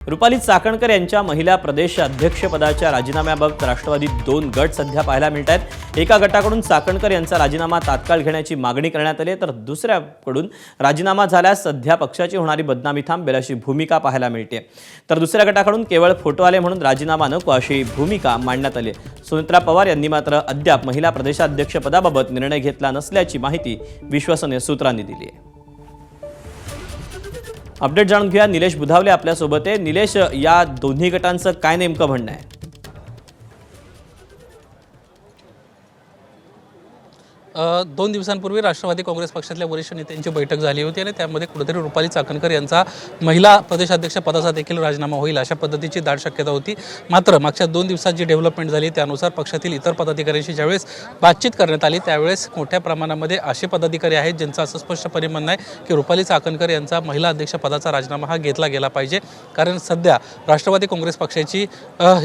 रुपाली चाकणकर यांच्या महिला प्रदेश अध्यक्षपदाच्या राजीनाम्याबाबत राष्ट्रवादीत दोन गट सध्या पाहायला मिळत आहेत। एका गटाकडून चाकणकर यांचा राजीनामा तात्काळ घेण्याची मागणी करण्यात आली, तर दुसऱ्याकडून राजीनामा झाल्यास सध्या पक्षाची होणारी बदनामी थांबेल अशी भूमिका पाहायला मिळते। तर दुसऱ्या गटाकडून केवळ फोटो आले म्हणून राजीनामा नको अशी भूमिका मांडण्यात आली। सुनेत्रा पवार यांनी मात्र अद्याप महिला प्रदेशाध्यक्षपदाबाबत निर्णय घेतला नसल्याची माहिती विश्वसनीय सूत्रांनी दिली आहे। अपडेट जाणून घेऊया, निलेश बुधावले आपल्या सोबत आहे। निलेश, या दोन्ही गटांचं काय नेमकं म्हणणं आहे? दोन दिवसांपूर्वी राष्ट्रवादी काँग्रेस पक्षातल्या वरिष्ठ नेत्यांची बैठक झाली होती आणि त्यामध्ये कुठेतरी रुपाली चाकणकर यांचा महिला प्रदेशाध्यक्ष पदाचा देखील राजीनामा होईल अशा पद्धतीची दाट शक्यता होती। मात्र मागच्या 2 दिवसात जी डेव्हलपमेंट झाली त्यानुसार पक्षातील इतर पदाधिकाऱ्यांशी ज्यावेळेस बातचीत करण्यात आली त्यावेळेस मोठ्या प्रमाणामध्ये असे पदाधिकारी आहेत ज्यांचं असं स्पष्टपणे म्हणणं आहे की रुपाली चाकणकर यांचा महिला अध्यक्ष पदाचा राजीनामा हा घेतला गेला पाहिजे, कारण सध्या राष्ट्रवादी काँग्रेस पक्षाची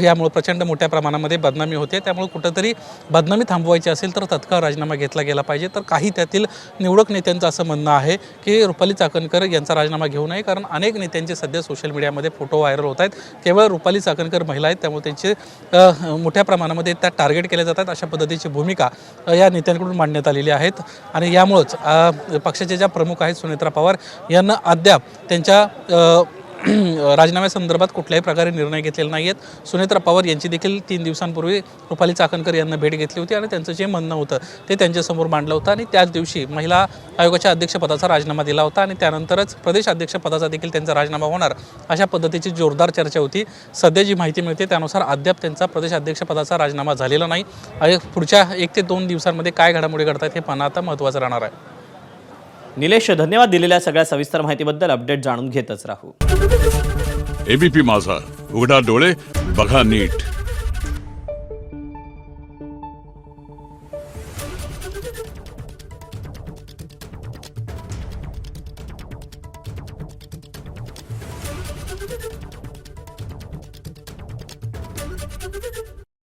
यामुळे प्रचंड मोठ्या प्रमाणामध्ये बदनामी होते। त्यामुळे कुठेतरी बदनामी थांबवायची असेल तर तत्काळ राजीनामा घेतला गेला पाहिजे। तर काही त्यातील निवडक नेत्यांचं असं म्हणणं आहे की रुपाली चाकणकर यांचा राजीनामा घेऊ नये, कारण अनेक नेत्यांचे सध्या सोशल मीडियामध्ये फोटो व्हायरल होत आहेत। केवळ रुपाली चाकणकर महिला आहेत त्यामुळे त्यांचे मोठ्या प्रमाणामध्ये त्या टार्गेट केले जातात अशा पद्धतीची भूमिका या नेत्यांकडून मांडण्यात आलेली आहेत। आणि यामुळेच पक्षाच्या ज्या प्रमुख आहेत सुनेत्रा पवार यांना अद्याप त्यांच्या राजीनाम्यासंदर्भात कुठल्याही प्रकारे निर्णय घेतलेले नाही आहेत। सुनेत्रा पवार यांची देखील 3 दिवसांपूर्वी रुपाली चाकणकर यांना भेट घेतली होती आणि त्यांचं जे म्हणणं होतं ते त्यांच्यासमोर मांडलं होतं आणि त्याच दिवशी महिला आयोगाच्या अध्यक्षपदाचा राजीनामा दिला होता आणि त्यानंतरच प्रदेश अध्यक्षपदाचा देखील त्यांचा राजीनामा होणार अशा पद्धतीची जोरदार चर्चा होती। सध्या जी माहिती मिळते त्यानुसार अद्याप त्यांचा प्रदेश अध्यक्षपदाचा राजीनामा झालेला नाही आणि पुढच्या 1 ते 2 दिवसांमध्ये काय घडामोडी घडतात हे पाहणं आता महत्त्वाचं राहणार आहे। निलेश, धन्यवाद दिलेल्या सगळ्या सविस्तर माहितीबद्दल। अपडेट जाणून घेतच राहू। एबीपी माझा, उघडा डोळे बघा नीट।